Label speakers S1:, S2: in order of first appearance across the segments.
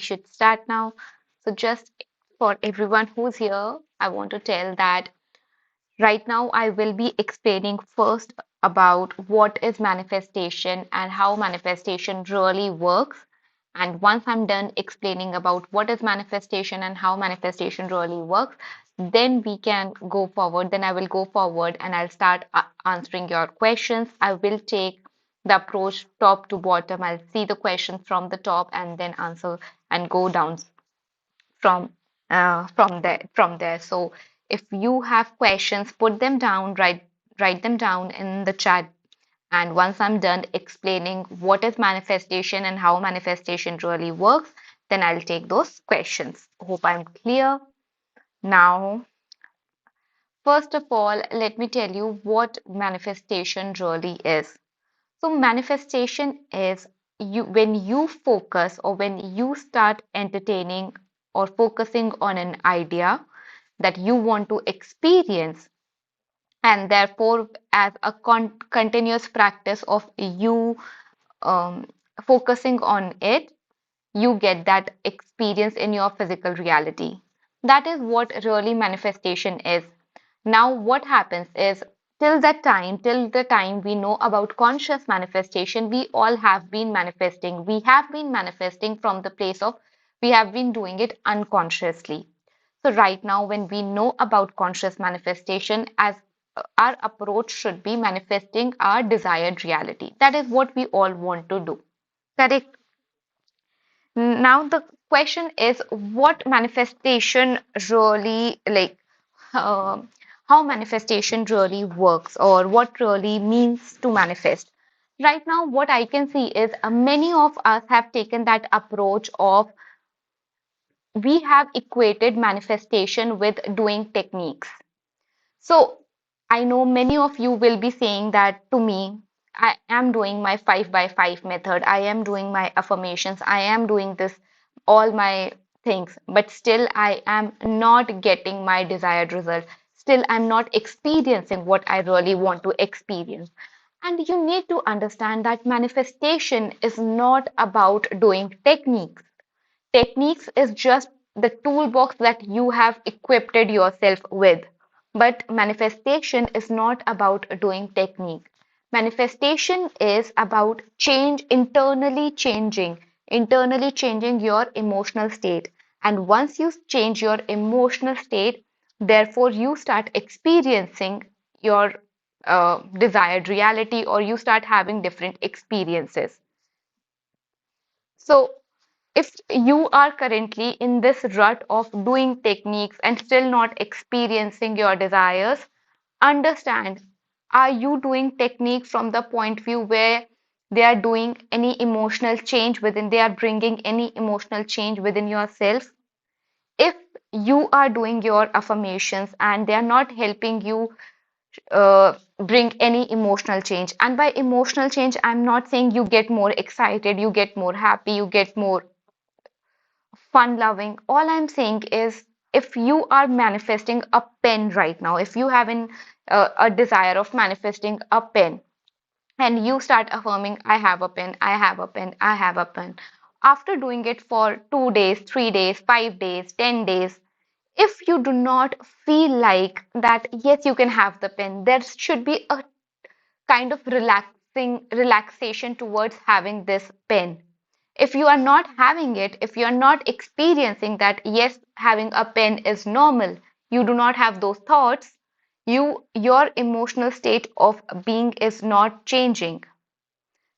S1: should start now. So, just for everyone who's here, I want to tell that right now I will be explaining first about what is manifestation and how manifestation really works. And once I'm done explaining about what is manifestation and how manifestation really works, then we can go forward. Then I will go forward and I'll start answering your questions. I will take the approach top to bottom. I'll see the questions from the top and then answer and go down from from there. So if you have questions, put them down, write them down in the chat. And once I'm done explaining what is manifestation and how manifestation really works, then I'll take those questions. Hope I'm clear. Now, first of all, let me tell you what manifestation really is. So manifestation is you when you focus or when you start entertaining or focusing on an idea that you want to experience, and therefore as a continuous practice of you um, focusing on it, you get that experience in your physical reality. That is what really manifestation is. Now, what happens is till the time we know about conscious manifestation, we all have been manifesting. We have been manifesting from the place of we have been doing it unconsciously. So, right now, when we know about conscious manifestation, as our approach should be manifesting our desired reality. That is what we all want to do. Correct. Now the question is what manifestation really uh, how manifestation really works or what really means to manifest. Right now, what I can see is many of us have taken that approach of we have equated manifestation with doing techniques. So I know many of you will be saying that to me, I am doing my 5 by 5 method, I am doing my affirmations, I am doing this, all my things, but still I am not getting my desired result. Still, I'm not experiencing what I really want to experience. And you need to understand that manifestation is not about doing techniques. Techniques is just the toolbox that you have equipped yourself with. But manifestation is not about doing technique. Manifestation is about internally changing your emotional state. And once you change your emotional state, therefore you start experiencing your desired reality or you start having different experiences. So, if you are currently in this rut of doing techniques and still not experiencing your desires, understand, are you doing technique from the point of view where they are doing any emotional change within, they are bringing any emotional change within yourself? If you are doing your affirmations and they are not helping you bring any emotional change, and by emotional change, I'm not saying you get more excited, you get more happy, you get more fun loving. All I'm saying is if you are manifesting a pen right now, if you have a desire of manifesting a pen and you start affirming, I have a pen, I have a pen, I have a pen. After doing it for 2 days, 3 days, 5 days, 10 days, if you do not feel like that, yes, you can have the pen, there should be a kind of relaxation towards having this pen. If you are not having it, if you are not experiencing that, yes, having a pen is normal, you do not have those thoughts, your emotional state of being is not changing.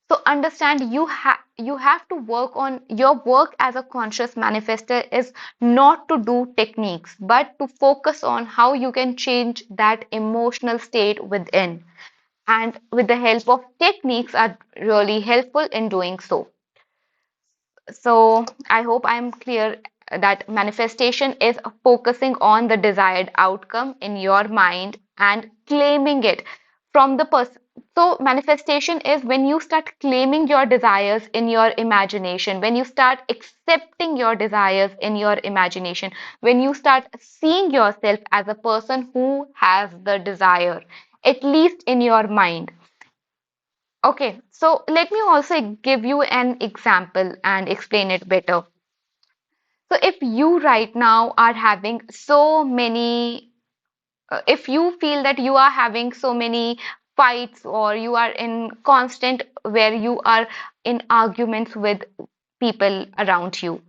S1: So understand you have to work on your work as a conscious manifester is not to do techniques, but to focus on how you can change that emotional state within. And with the help of techniques are really helpful in doing so. So I hope I'm clear that manifestation is focusing on the desired outcome in your mind and claiming it from the person. So manifestation is when you start claiming your desires in your imagination, when you start accepting your desires in your imagination, when you start seeing yourself as a person who has the desire, at least in your mind. Okay, so let me also give you an example and explain it better. So if you right now are having so many, if you feel that you are having so many fights, or you are in constant where you are in arguments with people around you,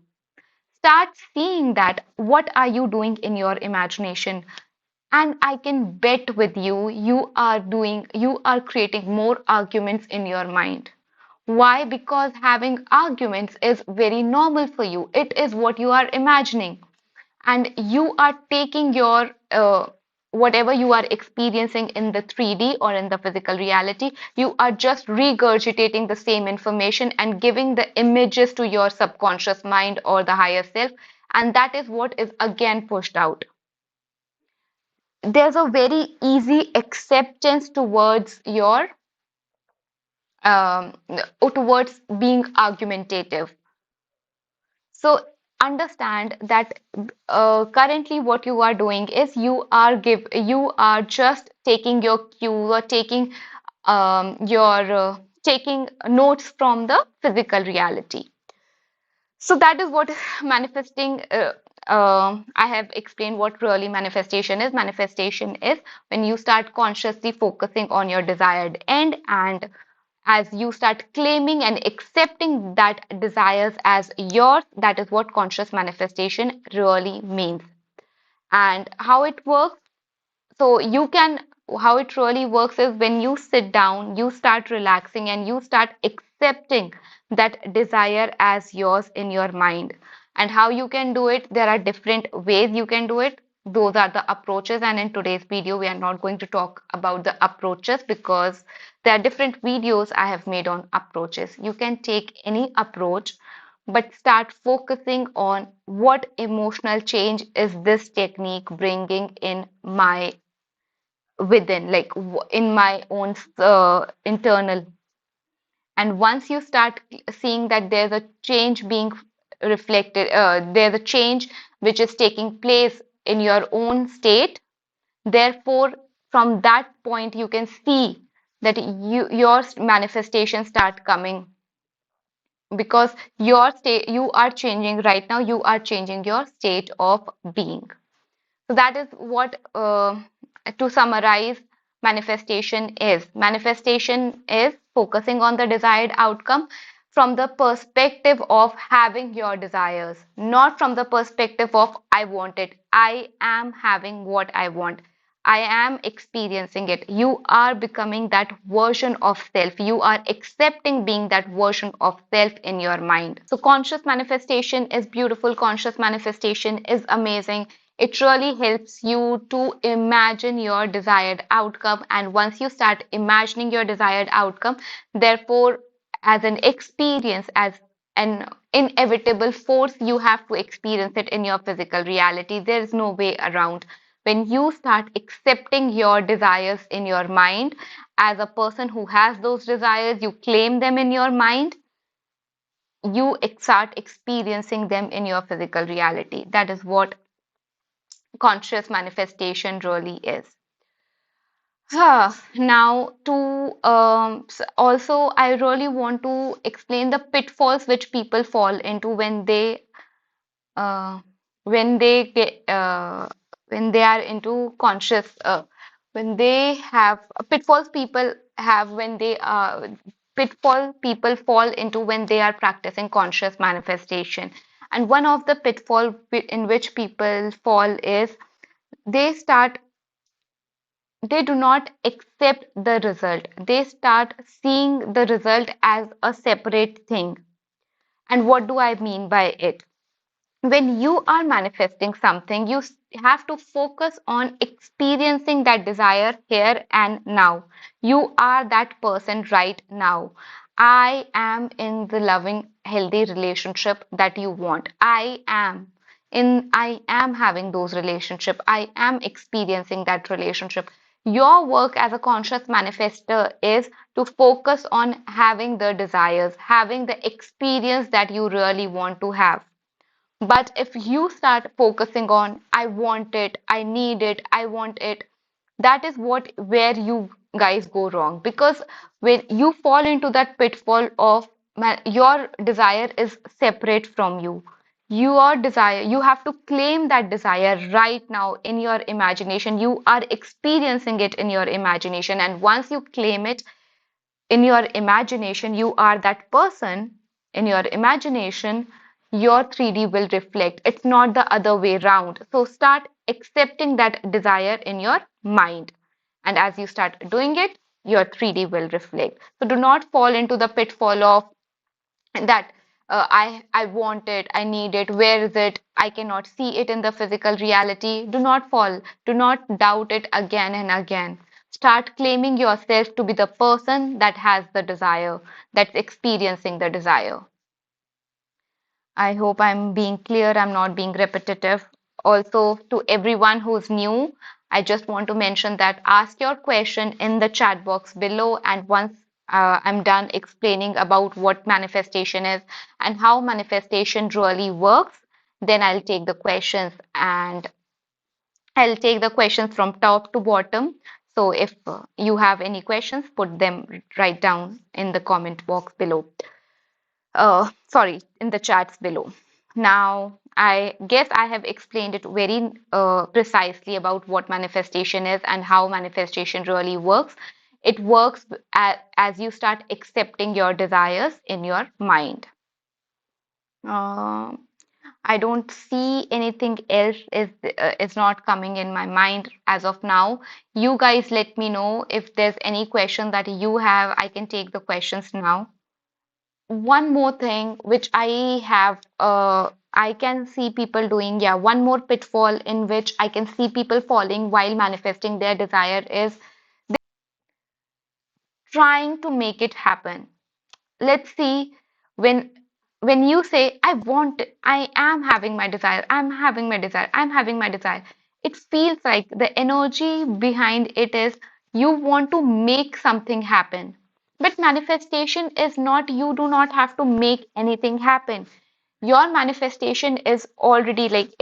S1: start seeing that what are you doing in your imagination. And I can bet with you, you are creating more arguments in your mind. Why? Because having arguments is very normal for you. It is what you are imagining. And you are taking your whatever you are experiencing in the 3D or in the physical reality, you are just regurgitating the same information and giving the images to your subconscious mind or the higher self. And that is what is again pushed out. There's a very easy acceptance towards your towards being argumentative. So understand that currently what you are doing is you are just taking your cue or your taking notes from the physical reality. So that is what manifesting. I have explained what really manifestation is. Manifestation is when you start consciously focusing on your desired end, and as you start claiming and accepting that desires as yours, that is what conscious manifestation really means. And how it works, so you can, how it really works is when you sit down, you start relaxing and you start accepting that desire as yours in your mind. And how you can do it, there are different ways you can do it. Those are the approaches. And in today's video, we are not going to talk about the approaches because there are different videos I have made on approaches. You can take any approach, but start focusing on what emotional change is this technique bringing in my within, like in my own internal. And once you start seeing that there's a change being reflected, there's a change which is taking place in your own state, therefore from that point you can see that your manifestation start coming, because your state, you are changing right now, you are changing your state of being. So that is what, to summarize, manifestation is. Manifestation is focusing on the desired outcome from the perspective of having your desires, not from the perspective of I want it. I am having what I want. I am experiencing it. You are becoming that version of self. You are accepting being that version of self in your mind. So, conscious manifestation is beautiful. Conscious manifestation is amazing. It really helps you to imagine your desired outcome. And once you start imagining your desired outcome, therefore, as an experience, as an inevitable force, you have to experience it in your physical reality. There is no way around. When you start accepting your desires in your mind, as a person who has those desires, you claim them in your mind, you start experiencing them in your physical reality. That is what conscious manifestation really is. Now, to also, I really want to explain the pitfalls which people fall into uh, when they get when they are into conscious when they have pitfalls people have when they pitfall people fall into when they are practicing conscious manifestation. And one of the pitfall in which people fall is they start they do not accept the result. They start seeing the result as a separate thing. And what do I mean by it? When you are manifesting something, you have to focus on experiencing that desire here and now. You are that person right now. I am in the loving, healthy relationship that you want. I am having those relationship. I am experiencing that relationship. Your work as a conscious manifester is to focus on having the desires, having the experience that you really want to have. But if you start focusing on, I want it, I need it, I want it, that is what where you guys go wrong. Because when you fall into that pitfall of your desire is separate from you, your desire, you have to claim that desire right now in your imagination. You are experiencing it in your imagination, and once you claim it in your imagination, you are that person in your imagination, your 3D will reflect. It's not the other way around. So start accepting that desire in your mind. And as you start doing it, your 3D will reflect. So do not fall into the pitfall of that I want it, I need it, where is it? I cannot see it in the physical reality. Do not fall, do not doubt it again and again. Start claiming yourself to be the person that has the desire, that's experiencing the desire. I hope I'm being clear, I'm not being repetitive. Also, to everyone who's new, I just want to mention that ask your question in the chat box below, and once I'm done explaining about what manifestation is and how manifestation really works, then I'll take the questions, and I'll take the questions from top to bottom. So if you have any questions, put them right down in the comment box below. Sorry, in the chats below. Now, I guess I have explained it very precisely about what manifestation is and how manifestation really works. It works as you start accepting your desires in your mind. Uh, I don't see anything else is not coming in my mind as of now. You guys let me know if there's any question that you have. I can take the questions now. One more thing which I can see people doing, yeah, one more pitfall in which I can see people falling while manifesting their desire is trying to make it happen. Let's see, when when you say I want it, I am having my desire, I'm having my desire, I'm having my desire, it feels like the energy behind it is you want to make something happen. But manifestation is not, you do not have to make anything happen. Your manifestation is already like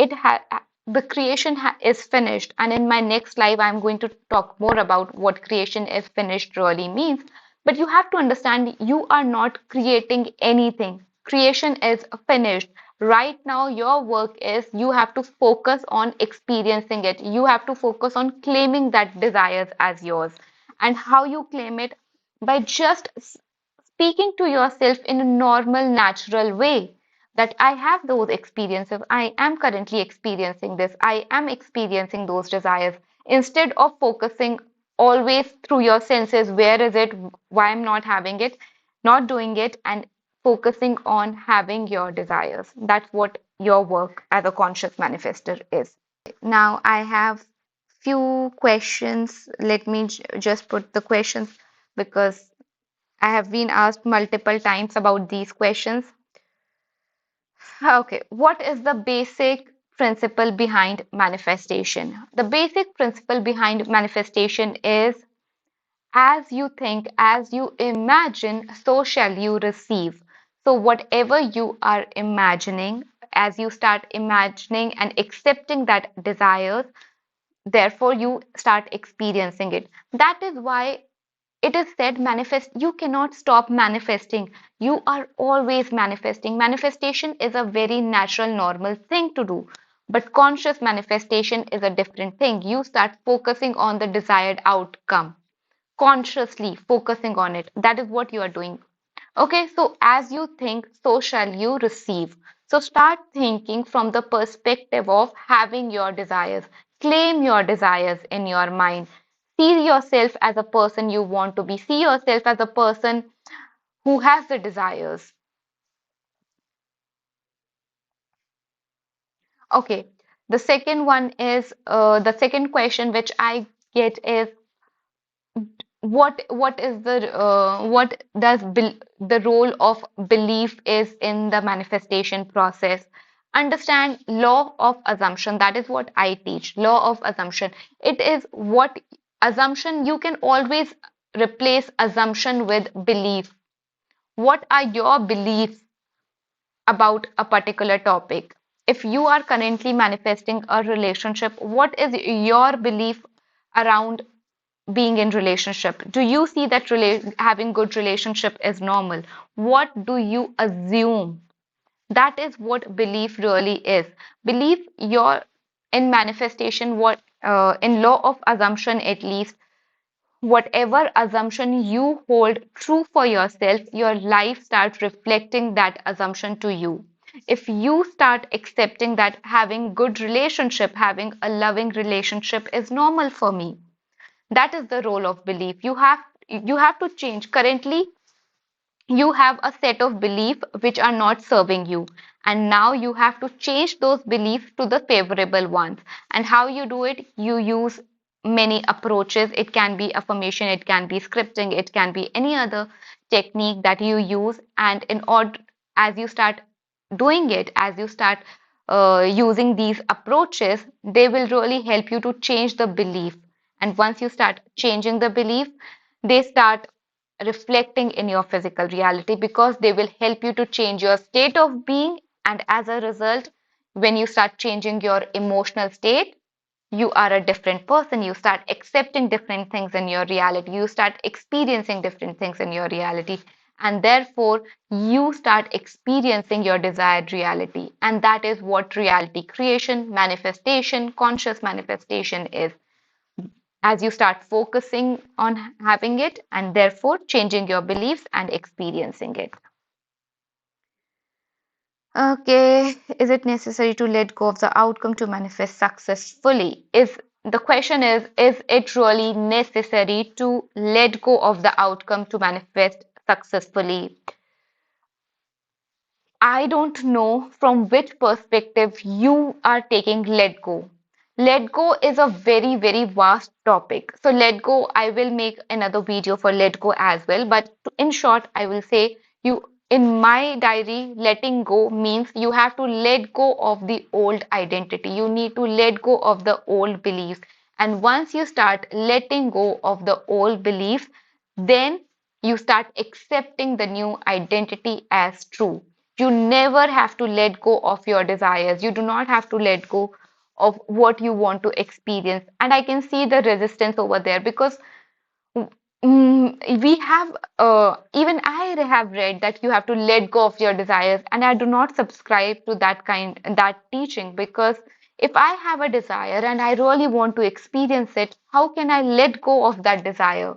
S1: the creation is finished, and in my next live I'm going to talk more about what creation is finished really means. But you have to understand, you are not creating anything. Creation is finished. Right now, your work is you have to focus on experiencing it. You have to focus on claiming that desires as yours. And how you claim it? By just speaking to yourself in a normal, natural way that I have those experiences. I am currently experiencing this. I am experiencing those desires. Instead of focusing always through your senses, where is it, why I'm not having it, not doing it, and focusing on having your desires. That's what your work as a conscious manifester is. Now I have few questions. Let me just put the questions because I have been asked multiple times about these questions. Okay, what is the basic principle behind manifestation? The basic principle behind manifestation is as you think, as you imagine, so shall you receive. So, whatever you are imagining, as you start imagining and accepting that desires, therefore you start experiencing it. That is why it is said manifest, you cannot stop manifesting. You are always manifesting. Manifestation is a very natural, normal thing to do. But conscious manifestation is a different thing. You start focusing on the desired outcome, consciously focusing on it. That is what you are doing. Okay, so as you think, so shall you receive. So start thinking from the perspective of having your desires. Claim your desires in your mind. See yourself as a person you want to be. See yourself as a person who has the desires. Okay, the second one is the second question which I get is what is what does the role of belief is in the manifestation process. Understand law of assumption. That is what I teach. Law of assumption. It is what assumption, you can always replace assumption with belief. What are your beliefs about a particular topic? If you are currently manifesting a relationship, what is your belief around being in relationship? Do you see that having good relationship is normal? What do you assume That is what belief really is. Belief, your in manifestation, what in law of assumption at least, whatever assumption you hold true for yourself, your life starts reflecting that assumption to you. If you start accepting that having good relationship, having a loving relationship is normal for me, that is the role of belief. You have to change. Currently, you have a set of beliefs which are not serving you, and now you have to change those beliefs to the favorable ones. And how you do it? You use many approaches. It can be affirmation, it can be scripting, it can be any other technique that you use. And in order, as you start doing it, as you start using these approaches, they will really help you to change the belief. And once you start changing the belief, they start reflecting in your physical reality, because they will help you to change your state of being. And as a result, when you start changing your emotional state, you are a different person. You start accepting different things in your reality. You start experiencing different things in your reality. And therefore, you start experiencing your desired reality. And that is what reality creation, manifestation, conscious manifestation is, as you start focusing on having it and therefore changing your beliefs and experiencing it. Okay, is it necessary to let go of the outcome to manifest successfully? Is the question is it really necessary to let go of the outcome to manifest successfully? I don't know from which perspective you are taking let go. Let go is a very, very vast topic. So, let go, I will make another video for let go as well. But in short, I will say you, in my diary, letting go means you have to let go of the old identity. You need to let go of the old beliefs. And once you start letting go of the old beliefs, then you start accepting the new identity as true. You never have to let go of your desires. You do not have to let go of what you want to experience. And I can see the resistance over there, because we have, even I have read that you have to let go of your desires, and I do not subscribe to that teaching, because if I have a desire and I really want to experience it, how can I let go of that desire?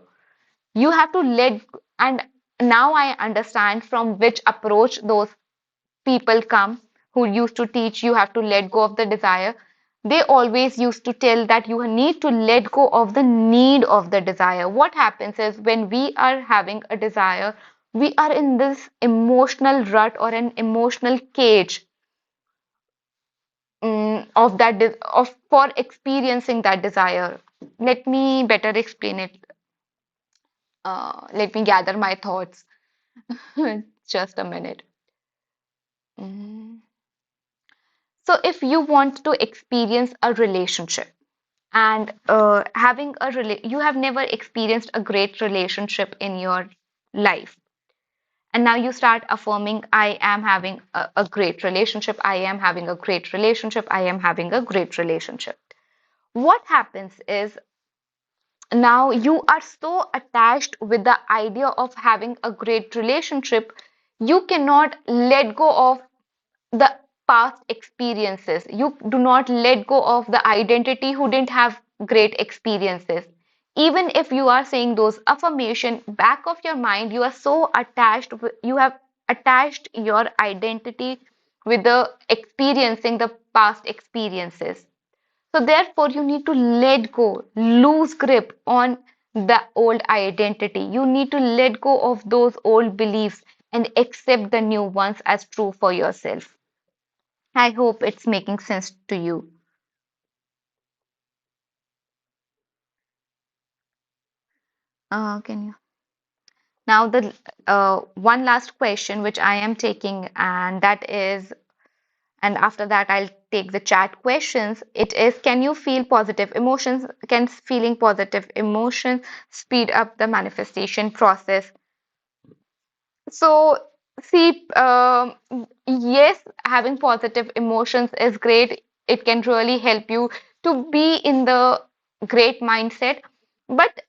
S1: You have to let, and now I understand from which approach those people come who used to teach you have to let go of the desire. They always used to tell that you need to let go of the need of the desire. What happens is when we are having a desire, we are in this emotional rut or an emotional cage, of of for experiencing that desire. Let me better explain it. Let me gather my thoughts. Just a minute. Mm. So, if you want to experience a relationship, and you have never experienced a great relationship in your life, and now you start affirming, I am having a great relationship, I am having a great relationship, I am having a great relationship. What happens is now you are so attached with the idea of having a great relationship, you cannot let go of the past experiences. You do not let go of the identity who didn't have great experiences. Even if you are saying those affirmation, back of your mind, you are so attached, you have attached your identity with the experiencing the past experiences. So therefore, you need to let go, lose grip on the old identity. You need to let go of those old beliefs and accept the new ones as true for yourself. I hope it's making sense to you. Can you? Now, the one last question which I am taking, and that is, and after that, I'll take the chat questions. It is, can you feel positive emotions? Can feeling positive emotions speed up the manifestation process? So, see, yes, having positive emotions is great. It can really help you to be in the great mindset. But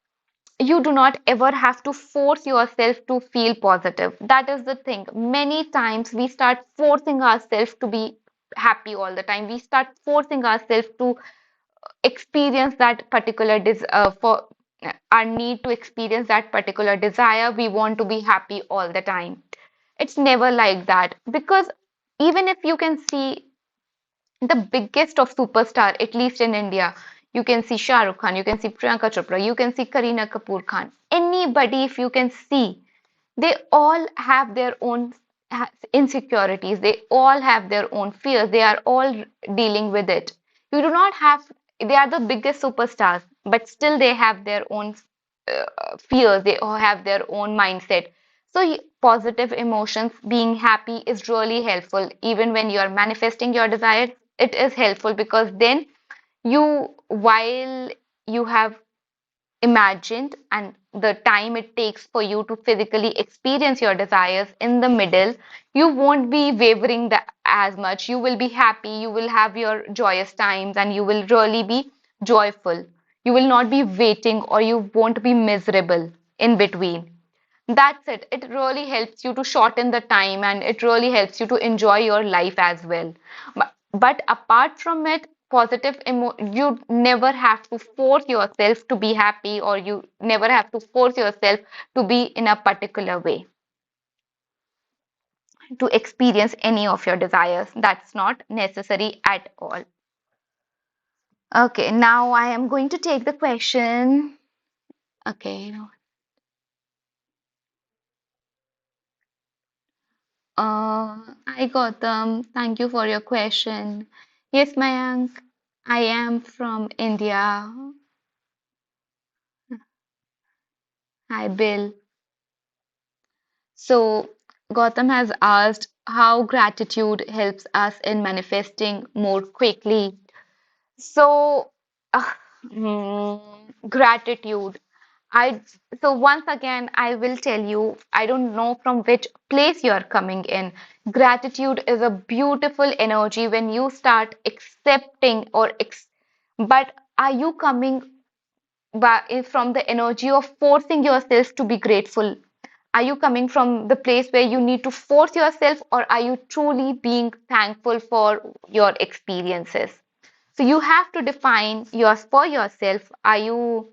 S1: you do not ever have to force yourself to feel positive. That is the thing. Many times we start forcing ourselves to be happy all the time. We start forcing ourselves to experience that particular for our need to experience that particular desire. We want to be happy all the time. It's never like that, because even if you can see the biggest of superstar, at least in India, you can see Shah Rukh Khan, you can see Priyanka Chopra, you can see Kareena Kapoor Khan. Anybody, if you can see, they all have their own insecurities. They all have their own fears. They are all dealing with it. You do not have, they are the biggest superstars, but still they have their own fears. They all have their own mindset. So, positive emotions, being happy is really helpful. Even when you are manifesting your desires, it is helpful because then while you have imagined and the time it takes for you to physically experience your desires in the middle, you won't be wavering as much. You will be happy, you will have your joyous times, and you will really be joyful. You will not be waiting, or you won't be miserable in between. That's it. It really helps you to shorten the time, and it really helps you to enjoy your life as well. But apart from it, you never have to force yourself to be happy, or you never have to force yourself to be in a particular way to experience any of your desires. That's not necessary at all. Okay, now I am going to take the question. Okay, hi Gautam, thank you for your question. Yes, Mayank, I am from India. Hi, Bill. So, Gautam has asked how gratitude helps us in manifesting more quickly. So, uh, gratitude. I so once again I will tell you, I don't know from which place you are coming in. Gratitude is a beautiful energy when you start accepting but are you coming from the energy of forcing yourself to be grateful? Are you coming from the place where you need to force yourself, or are you truly being thankful for your experiences? So you have to define yours for yourself. Are you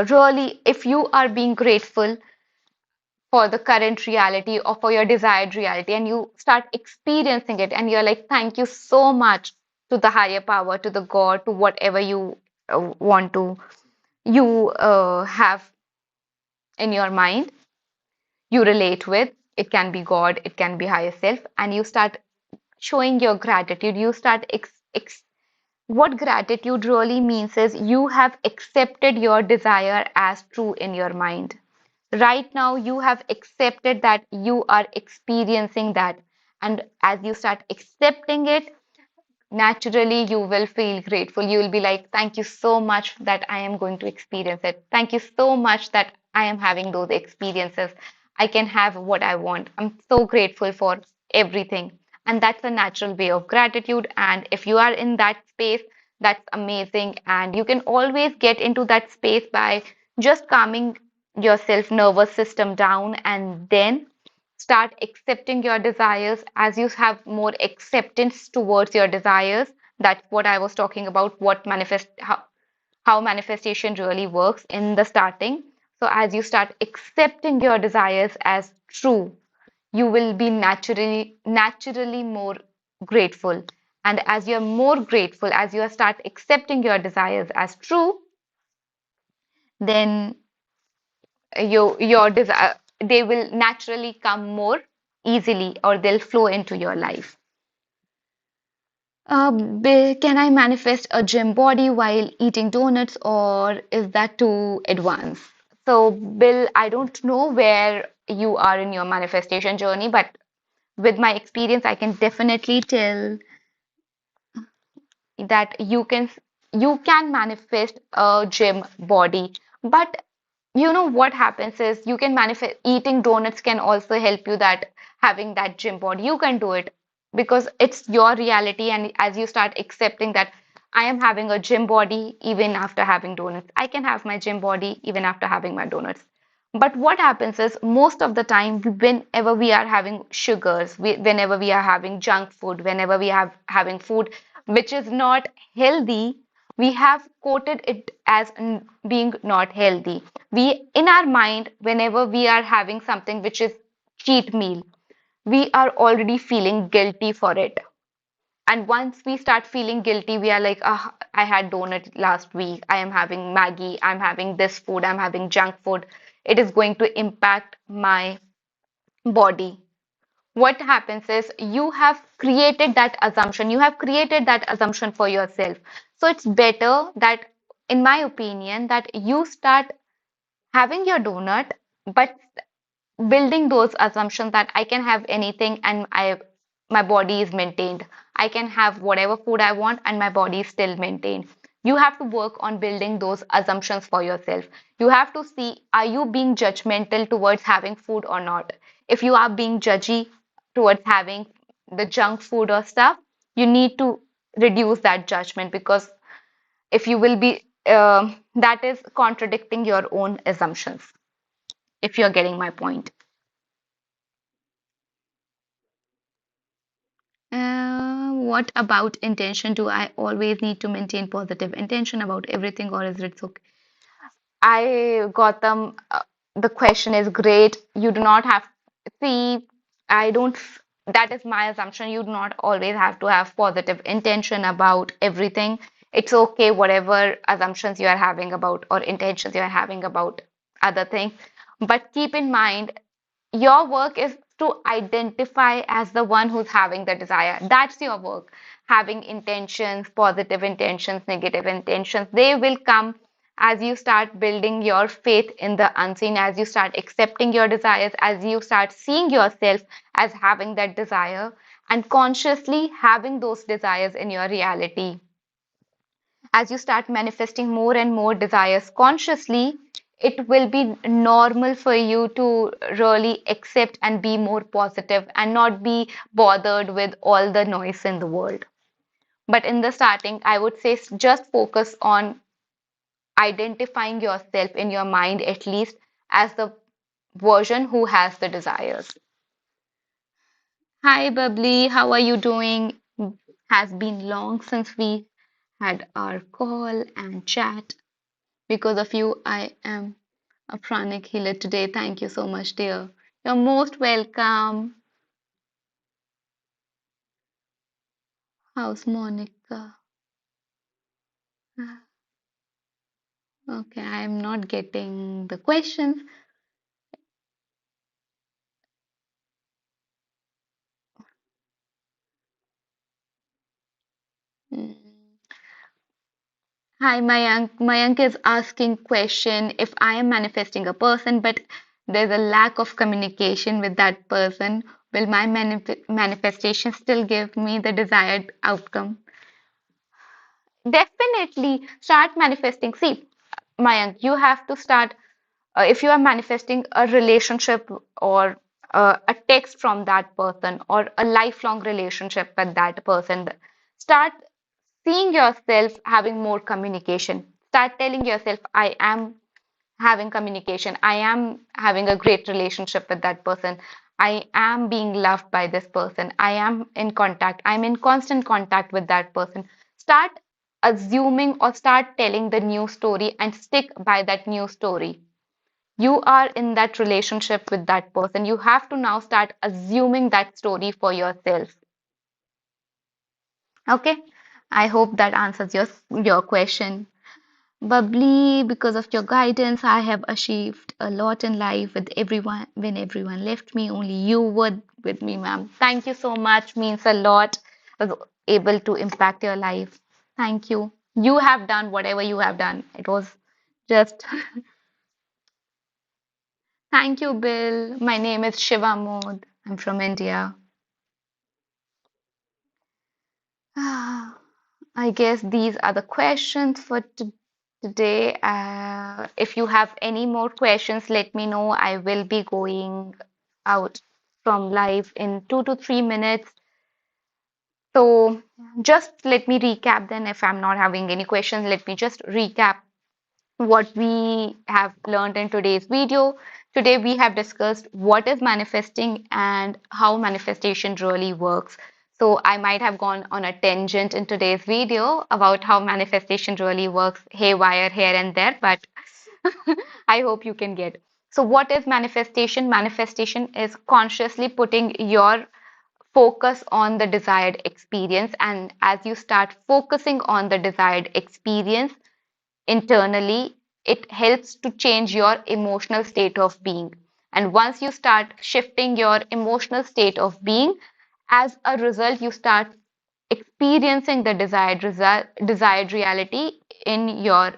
S1: really, if you are being grateful for the current reality or for your desired reality, and you start experiencing it, and you're like, thank you so much to the higher power, to the God, to whatever you want to, you have in your mind, you relate with. It can be God, it can be higher self, and you start showing your gratitude. You start what gratitude really means is you have accepted your desire as true in your mind. Right now, you have accepted that you are experiencing that. And as you start accepting it, naturally you will feel grateful. You will be like, thank you so much that I am going to experience it. Thank you so much that I am having those experiences. I can have what I want. I'm so grateful for everything. And that's a natural way of gratitude. And if you are in that space, that's amazing. And you can always get into that space by just calming yourself nervous system down, and then start accepting your desires. As you have more acceptance towards your desires, that's what I was talking about, how manifestation really works in the starting. So as you start accepting your desires as true, you will be naturally more grateful. And as you're more grateful, as you start accepting your desires as true, then your desire, they will naturally come more easily, or they'll flow into your life. Can I manifest a gym body while eating donuts, or is that too advanced? So, Bill, I don't know where you are in your manifestation journey, but with my experience, I can definitely tell that you can manifest a gym body. But you know what happens is, you can manifest eating donuts can also help you that having that gym body. You can do it because it's your reality, and as you start accepting that I am having a gym body even after having donuts. I can have my gym body even after having my donuts. But what happens is most of the time, whenever we are having sugars, whenever we are having junk food, whenever we have having food which is not healthy, we have quoted it as being not healthy. We, in our mind, whenever we are having something which is cheat meal, we are already feeling guilty for it. And once we start feeling guilty, we are like, ah, I had donut last week. I am having Maggie. I'm having this food. I'm having junk food. It is going to impact my body. What happens is you have created that assumption. You have created that assumption for yourself. So it's better that, in my opinion, that you start having your donut, but building those assumptions that I can have anything and I my body is maintained. I can have whatever food I want and my body is still maintained. You have to work on building those assumptions for yourself. You have to see, are you being judgmental towards having food or not? If you are being judgy towards having the junk food or stuff, you need to reduce that judgment, because if you will be that is contradicting your own assumptions, if you're getting my point. What about intention? Do I always need to maintain positive intention about everything, or is it okay? I got them. The question is great. You do not have, see, I don't, that is my assumption. You do not always have to have positive intention about everything. It's okay, whatever assumptions you are having about or intentions you are having about other things. But keep in mind, your work is to identify as the one who's having the desire. That's your work. Having intentions, positive intentions, negative intentions, they will come as you start building your faith in the unseen, as you start accepting your desires, as you start seeing yourself as having that desire and consciously having those desires in your reality. As you start manifesting more and more desires consciously, it will be normal for you to really accept and be more positive and not be bothered with all the noise in the world. But in the starting, I would say just focus on identifying yourself in your mind, at least as the version who has the desires. Hi, Bubbly, how are you doing? Has been long since we had our call and chat. Because of you, I am a pranic healer today. Thank you so much, dear. You're most welcome. How's Monica? Okay, I'm not getting the questions. Mm. Hi, Mayank. Mayank is asking question if I am manifesting a person, but there's a lack of communication with that person. Will my manifestation still give me the desired outcome? Definitely start manifesting. See, Mayank, you have to start. If you are manifesting a relationship or a text from that person or a lifelong relationship with that person, start seeing yourself having more communication. Start telling yourself, I am having communication. I am having a great relationship with that person. I am being loved by this person. I am in contact. I'm in constant contact with that person. Start assuming or start telling the new story and stick by that new story. You are in that relationship with that person. You have to now start assuming that story for yourself. Okay? I hope that answers your question. Bubbly, because of your guidance, I have achieved a lot in life with everyone. When everyone left me, only you were with me, ma'am. Thank you so much. Means a lot. I was able to impact your life. Thank you. You have done whatever you have done. It was just thank you, Bill. My name is Shivamod. I'm from India. I guess these are the questions for today. If you have any more questions, let me know. I will be going out from live in 2 to 3 minutes. So just let me recap then. If I'm not having any questions, let me just recap what we have learned in today's video. Today we have discussed what is manifesting and how manifestation really works. So I might have gone on a tangent in today's video about how manifestation really works haywire here and there, but I hope you can get. So what is manifestation? Manifestation is consciously putting your focus on the desired experience, and as you start focusing on the desired experience internally, it helps to change your emotional state of being. And once you start shifting your emotional state of being, as a result, you start experiencing the desired reality in your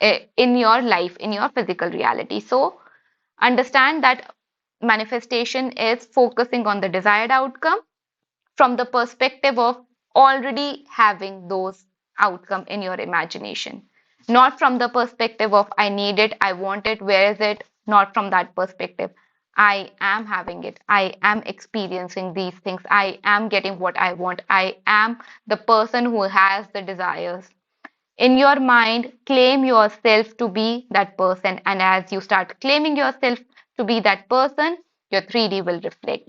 S1: life, in your physical reality. So understand that manifestation is focusing on the desired outcome from the perspective of already having those outcome in your imagination, not from the perspective of I need it, I want it, where is it? Not from that perspective. I am having it, I am experiencing these things, I am getting what I want, I am the person who has the desires. In your mind, claim yourself to be that person, and as you start claiming yourself to be that person, your 3D will reflect.